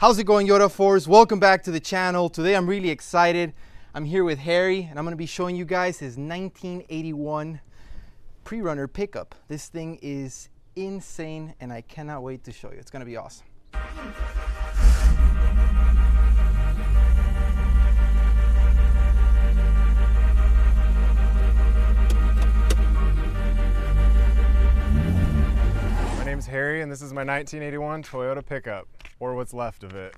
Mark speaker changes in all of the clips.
Speaker 1: How's it going, Yoda 4s? Welcome back to the channel. Today I'm really excited. I'm here with Harry and I'm going to be showing you guys his 1981 pre-runner pickup. This thing is insane and I cannot wait to show you. It's going to be awesome.
Speaker 2: My name's Harry and this is my 1981 Toyota pickup, or what's left of it.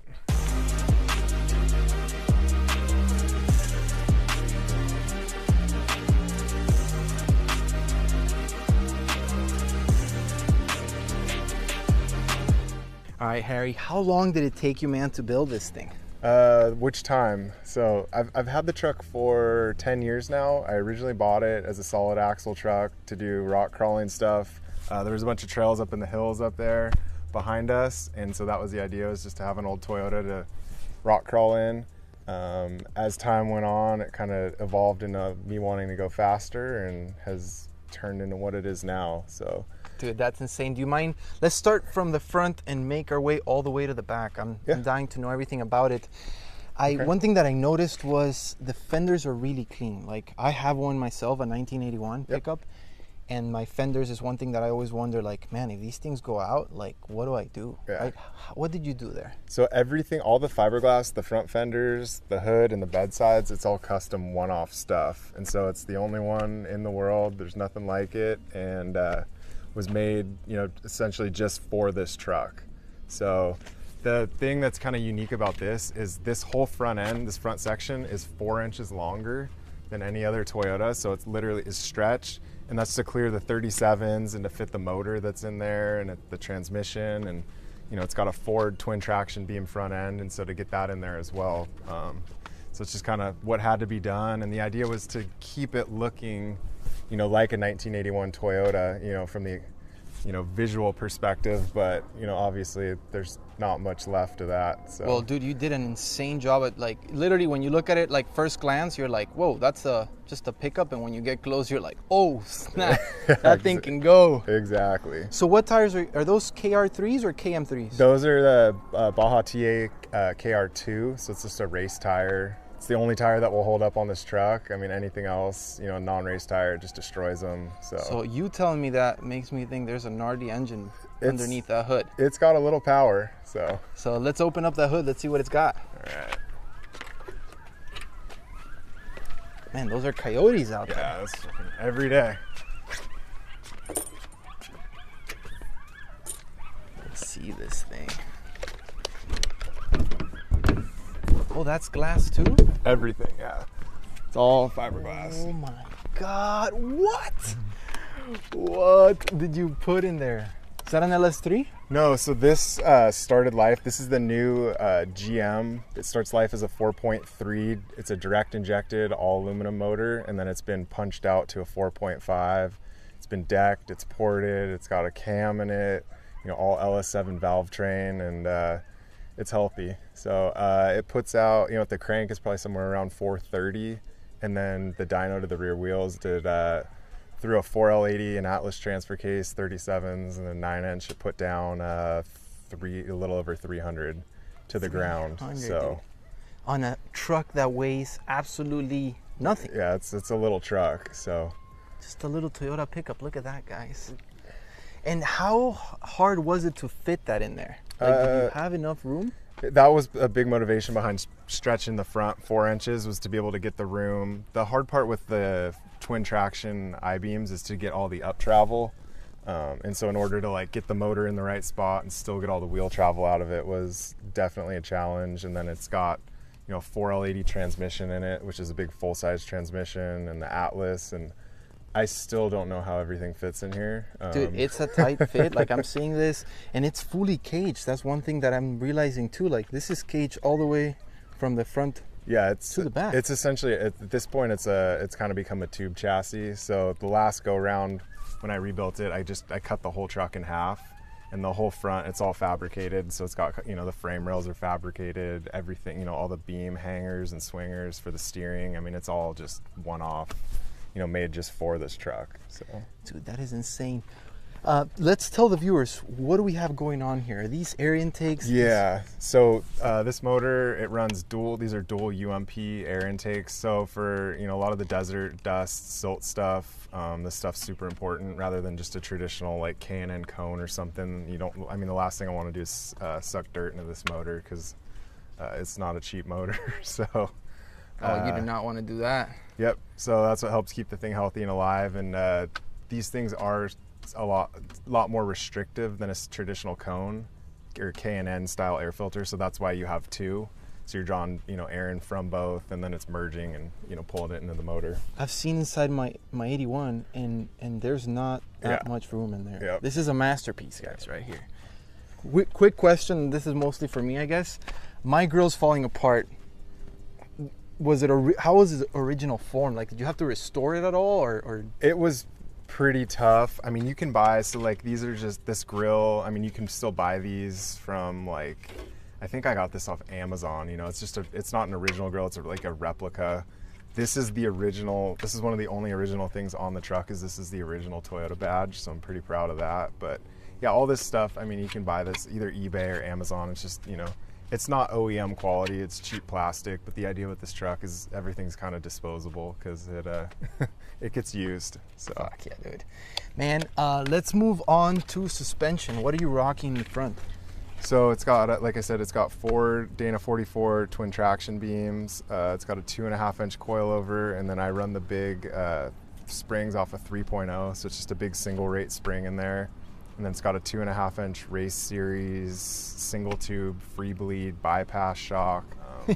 Speaker 1: All right, Harry, how long did it take you, man, to build this thing?
Speaker 2: Which time? So I've had the truck for 10 years now. I originally bought it as a solid axle truck to do rock crawling stuff. There was a bunch of trails up in the hills up there behind us, and so that was the idea, was just to have an old Toyota to rock crawl in. As time went on, it kind of evolved into me wanting to go faster and has turned into what it is now. So,
Speaker 1: dude, that's insane. Do you mind? Let's start from the front and make our way all the way to the back. I'm dying to know everything about it. One thing that I noticed was the fenders are really clean. Like, I have one myself, a 1981 pickup. And my fenders is one thing that I always wonder, like, man, if these things go out, like, what do I do?
Speaker 2: Yeah.
Speaker 1: Right? What did you do there?
Speaker 2: So everything, all the fiberglass, the front fenders, the hood, and the bed sides, it's all custom one-off stuff. And so it's the only one in the world. There's nothing like it, and was made, you know, essentially just for this truck. So the thing that's kind of unique about this is this whole front end, this front section, is 4 inches longer than any other Toyota. So it's literally is stretched. And that's to clear the 37s and to fit the motor that's in there and the transmission, and you know, it's got a Ford twin traction beam front end, and so to get that in there as well. So it's just kind of what had to be done, and the idea was to keep it looking, you know, like a 1981 Toyota, you know, from the, you know, visual perspective, but you know, obviously there's not much left of that. So.
Speaker 1: Well, dude, you did an insane job at, like, literally when you look at it, like, first glance, you're like, whoa, that's just a pickup, and when you get close, you're like, oh snap, that thing can go.
Speaker 2: Exactly.
Speaker 1: So what tires are those? KR3s or KM3s?
Speaker 2: Those are the Baja TA KR2, so it's just a race tire. It's the only tire that will hold up on this truck. I mean, anything else, you know, non-race tire just destroys them. So
Speaker 1: you telling me that makes me think there's a gnarly engine underneath that hood.
Speaker 2: It's got a little power, so.
Speaker 1: So let's open up that hood. Let's see what it's got.
Speaker 2: All right.
Speaker 1: Man, those are coyotes out there.
Speaker 2: Yeah, that's every day.
Speaker 1: Let's see this thing. Oh, that's glass too?
Speaker 2: Everything, yeah. It's all fiberglass.
Speaker 1: Oh my God, what? What did you put in there? Is that an LS3?
Speaker 2: No, so this started life. This is the new GM. It starts life as a 4.3. It's a direct injected all aluminum motor, and then it's been punched out to a 4.5. It's been decked, it's ported, it's got a cam in it, you know, all LS7 valve train, and it's healthy. So it puts out, you know, at the crank is probably somewhere around 430, and then the dyno to the rear wheels did through a 4L80 and Atlas transfer case, 37s, and a 9-inch, it put down a little over 300 to the ground. So
Speaker 1: on a truck that weighs absolutely nothing.
Speaker 2: Yeah, it's a little truck. So
Speaker 1: just a little Toyota pickup. Look at that, guys. And how hard was it to fit that in there? Like, did you have enough room?
Speaker 2: That was a big motivation behind stretching the front 4 inches, was to be able to get the room. The hard part with the twin traction I-beams is to get all the up travel. And so in order to, like, get the motor in the right spot and still get all the wheel travel out of it was definitely a challenge. And then it's got, you know, 4L80 transmission in it, which is a big full-size transmission, and the Atlas, and I still don't know how everything fits in here.
Speaker 1: Dude, it's a tight fit. Like, I'm seeing this, and it's fully caged. That's one thing that I'm realizing too. Like, this is caged all the way from the front to the back.
Speaker 2: It's essentially, at this point, it's kind of become a tube chassis. So the last go round when I rebuilt it, I cut the whole truck in half, and the whole front, it's all fabricated. So it's got, you know, the frame rails are fabricated, everything, you know, all the beam hangers and swingers for the steering. I mean, it's all just one-off, you know, made just for this truck. So,
Speaker 1: dude, that is insane. Let's tell the viewers, what do we have going on here? Are these air intakes?
Speaker 2: Yeah, so this motor, it runs dual, these are dual UMP air intakes. So for, you know, a lot of the desert dust, silt stuff, this stuff's super important rather than just a traditional like K&N cone or something. You don't, I mean, the last thing I want to do is suck dirt into this motor because it's not a cheap motor, so.
Speaker 1: Oh, you do not want to do that.
Speaker 2: Yep, so that's what helps keep the thing healthy and alive, and these things are a lot more restrictive than a traditional cone or K&N style air filter, so that's why you have two. So you're drawing, you know, air in from both, and then it's merging and, you know, pulling it into the motor.
Speaker 1: I've seen inside my 81, and there's not that much room in there.
Speaker 2: Yep.
Speaker 1: This is a masterpiece, guys, right here. Quick question, this is mostly for me, I guess. My grill's falling apart. How was its original form? Like, did you have to restore it at all, or?
Speaker 2: It was pretty tough. I mean, you can buy, so like these are just this grill. I mean, you can still buy these from like, I think I got this off Amazon. You know, it's just it's not an original grill. It's like a replica. This is the original. This is one of the only original things on the truck. This is the original Toyota badge. So I'm pretty proud of that. But yeah, all this stuff. I mean, you can buy this either eBay or Amazon. It's just, you know, it's not OEM quality, it's cheap plastic, but the idea with this truck is everything's kind of disposable because it it gets used. So
Speaker 1: fuck yeah, dude. Man, let's move on to suspension. What are you rocking in front?
Speaker 2: So it's got, like I said, it's got 4 Dana 44 twin traction beams. It's got a 2.5-inch coilover, and then I run the big springs off a 3.0, so it's just a big single rate spring in there. And then it's got a 2.5-inch race series single tube free bleed bypass shock.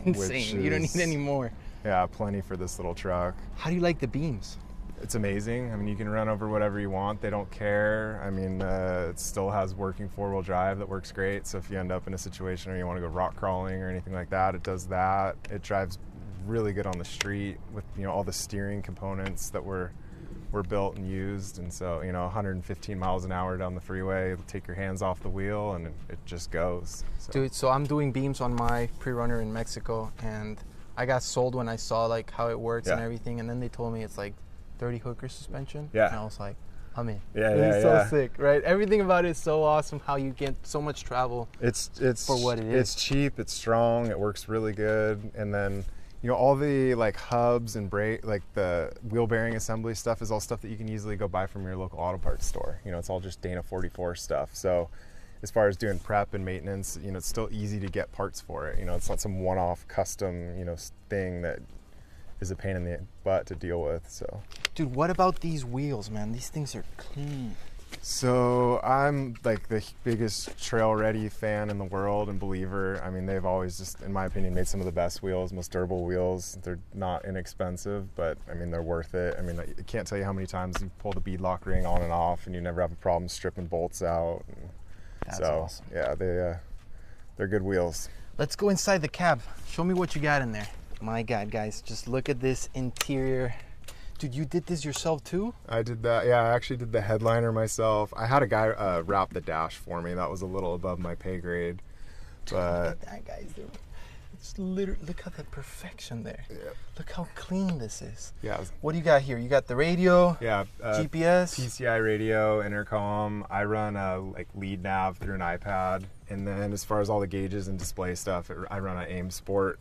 Speaker 1: Insane. You don't need any more.
Speaker 2: Yeah, plenty for this little truck.
Speaker 1: How do you like the beams?
Speaker 2: It's amazing. I mean, you can run over whatever you want. They don't care. I mean, it still has working 4-wheel drive that works great. So if you end up in a situation where you want to go rock crawling or anything like that, it does that. It drives really good on the street with, you know, all the steering components that were built and used, and so, you know, 115 miles an hour down the freeway, take your hands off the wheel and it just goes. So.
Speaker 1: Dude, so I'm doing beams on my pre-runner in Mexico, and I got sold when I saw like how it works and everything, and then they told me it's like 30 hooker suspension, and I was like, I'm in. It's so sick, right? Everything about it is so awesome, how you get so much travel
Speaker 2: it's
Speaker 1: for what it is.
Speaker 2: It's cheap, it's strong, it works really good, and then, you know, all the like hubs and brake, like the wheel bearing assembly stuff is all stuff that you can easily go buy from your local auto parts store. You know, it's all just Dana 44 stuff. So as far as doing prep and maintenance, you know, it's still easy to get parts for it. You know, it's not some one-off custom, you know, thing that is a pain in the butt to deal with. So,
Speaker 1: dude, what about these wheels, man? These things are clean.
Speaker 2: So I'm like the biggest Trail Ready fan in the world and believer. I mean, they've always just, in my opinion, made some of the best wheels, most durable wheels. They're not inexpensive, but I mean, they're worth it. I mean, I can't tell you how many times you pull the beadlock ring on and off and you never have a problem stripping bolts out.
Speaker 1: That's awesome.
Speaker 2: Yeah, they're good wheels.
Speaker 1: Let's go inside the cab. Show me what you got in there. My God, guys, just look at this interior. Dude, you did this yourself too?
Speaker 2: I did that. Yeah, I actually did the headliner myself. I had a guy wrap the dash for me. That was a little above my pay grade. But
Speaker 1: look at that, guys. It's literally, look at the perfection there. Yeah. Look how clean this is.
Speaker 2: Yeah.
Speaker 1: What do you got here? You got the radio.
Speaker 2: Yeah.
Speaker 1: GPS.
Speaker 2: PCI radio, intercom. I run a like lead nav through an iPad, and then as far as all the gauges and display stuff, I run an AIM Sport,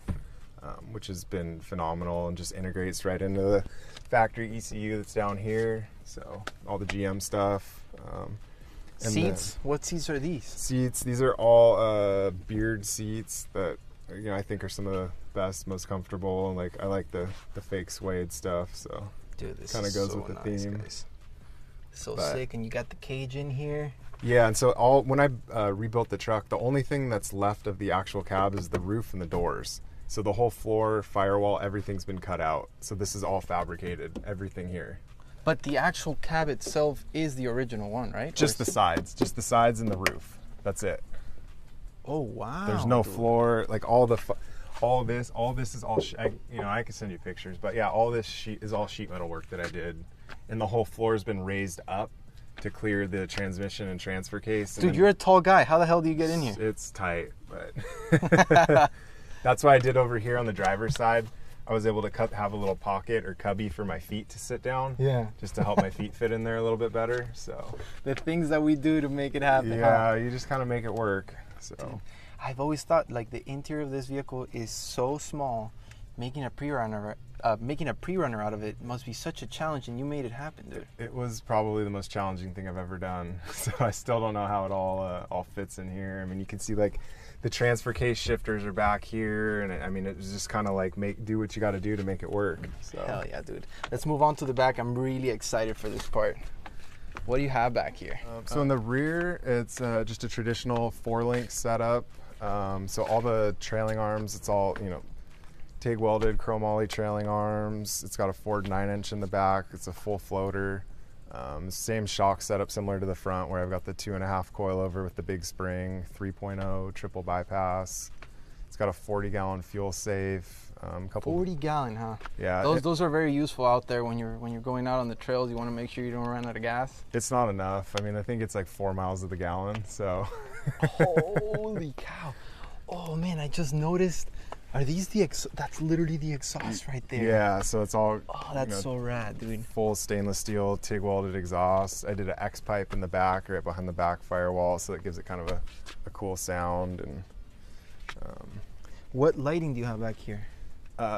Speaker 2: which has been phenomenal and just integrates right into the factory ECU that's down here. So all the GM stuff.
Speaker 1: And seats? What seats are these?
Speaker 2: Seats. These are all Beard seats that, you know, I think are some of the best, most comfortable. And like I like the fake suede stuff. So
Speaker 1: dude, this
Speaker 2: kind of goes
Speaker 1: so
Speaker 2: with the
Speaker 1: nice,
Speaker 2: theme.
Speaker 1: Guys. So sick, and you got the cage in here.
Speaker 2: Yeah, and so when I rebuilt the truck, the only thing that's left of the actual cab is the roof and the doors. So the whole floor, firewall, everything's been cut out. So this is all fabricated, everything here.
Speaker 1: But the actual cab itself is the original one, right?
Speaker 2: Just the sides and the roof. That's it.
Speaker 1: Oh wow!
Speaker 2: There's no floor. Like all this is all. You know, I can send you pictures, but yeah, all this is all sheet metal work that I did, and the whole floor has been raised up to clear the transmission and transfer case.
Speaker 1: Dude, you're a tall guy. How the hell do you get in here?
Speaker 2: It's tight, but. That's what I did over here on the driver's side. I was able to have a little pocket or cubby for my feet to sit down.
Speaker 1: Yeah.
Speaker 2: Just to help my feet fit in there a little bit better. So
Speaker 1: the things that we do to make it happen.
Speaker 2: Yeah, you just kind of make it work. So
Speaker 1: dude, I've always thought like the interior of this vehicle is so small, making a pre-runner out of it must be such a challenge, and you made it happen, dude.
Speaker 2: It was probably the most challenging thing I've ever done. So I still don't know how it all fits in here. I mean, you can see like the transfer case shifters are back here, and I mean, it was just kind of like do what you got to do to make it work. So
Speaker 1: hell yeah, dude. Let's move on to the back. I'm really excited for this part. What do you have back here?
Speaker 2: So in the rear, it's just a traditional 4-link setup. So all the trailing arms, it's all, you know, TIG welded chromoly trailing arms. It's got a Ford 9-inch in the back. It's a full floater. Same shock setup similar to the front, where I've got the 2.5 coilover with the big spring, 3.0 triple bypass. It's got a 40-gallon fuel safe.
Speaker 1: 40-gallon, huh?
Speaker 2: Yeah.
Speaker 1: Those are very useful out there when you're going out on the trails. You want to make sure you don't run out of gas.
Speaker 2: It's not enough. I mean, I think it's like 4 miles of the gallon. So.
Speaker 1: Holy cow! Oh man, I just noticed. Are these that's literally the exhaust right there.
Speaker 2: Yeah, so it's all,
Speaker 1: oh, that's so rad, dude.
Speaker 2: Full stainless steel TIG welded exhaust. I did an X pipe in the back, right behind the back firewall, so it gives it kind of a cool sound. And
Speaker 1: what lighting do you have back here?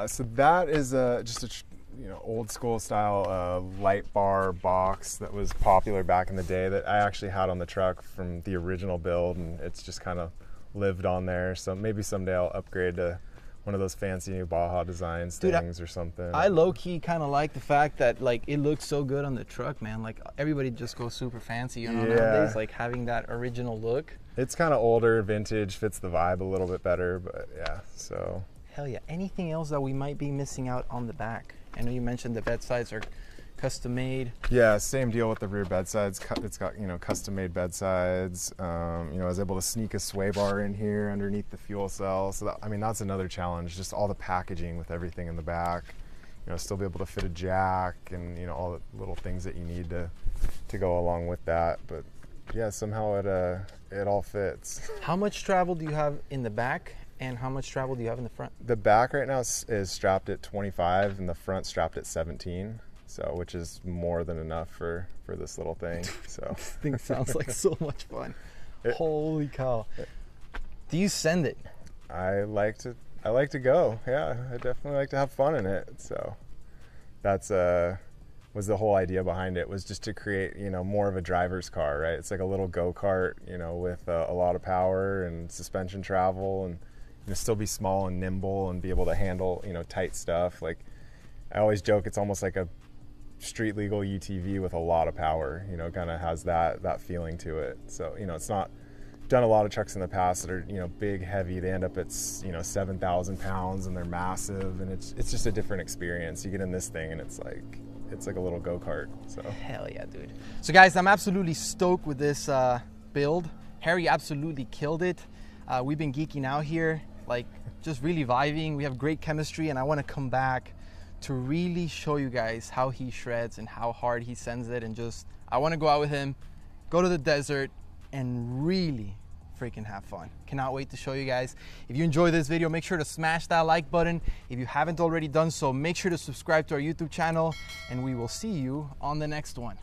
Speaker 2: So that is just a old school style light bar box that was popular back in the day, that I actually had on the truck from the original build, and it's just kind of lived on there. So maybe someday I'll upgrade to one of those fancy new Baja designs things or something.
Speaker 1: I low-key kind of like the fact that like it looks so good on the truck, man. Like everybody just goes super fancy, you know, nowadays, like having that original look.
Speaker 2: It's kind of older, vintage, fits the vibe a little bit better, but yeah, so.
Speaker 1: Hell yeah. Anything else that we might be missing out on the back? I know you mentioned the bed sides are custom made.
Speaker 2: Yeah, same deal with the rear bed sides. It's got, you know, custom made bed sides. You know, I was able to sneak a sway bar in here underneath the fuel cell. So that, I mean, that's another challenge, just all the packaging with everything in the back. You know, still be able to fit a jack and, you know, all the little things that you need to go along with that. But yeah, somehow it all fits.
Speaker 1: How much travel do you have in the back, and how much travel do you have in the front?
Speaker 2: The back right now is strapped at 25, and the front strapped at 17. So, which is more than enough for this little thing. So
Speaker 1: this thing sounds like so much fun. Holy cow! Do you send it?
Speaker 2: I like to go. Yeah, I definitely like to have fun in it. So that's was the whole idea behind it, was just to create, you know, more of a driver's car, right? It's like a little go-kart, you know, with a lot of power and suspension travel, and, you know, still be small and nimble and be able to handle, you know, tight stuff. Like I always joke, it's almost like a street legal UTV with a lot of power, you know, kind of has that feeling to it. So, you know, it's not done a lot of trucks in the past that are, you know, big, heavy. They end up at, you know, 7,000 pounds and they're massive, and it's just a different experience. You get in this thing and it's like a little go-kart. So
Speaker 1: hell yeah, dude. So guys, I'm absolutely stoked with this build. Harry absolutely killed it. We've been geeking out here, like just really vibing. We have great chemistry, and I want to come back to really show you guys how he shreds and how hard he sends it, and just I want to go out with him, go to the desert, and really freaking have fun. Cannot wait to show you guys. If you enjoyed this video, make sure to smash that like button. If you haven't already done so, make sure to subscribe to our YouTube channel, and we will see you on the next one.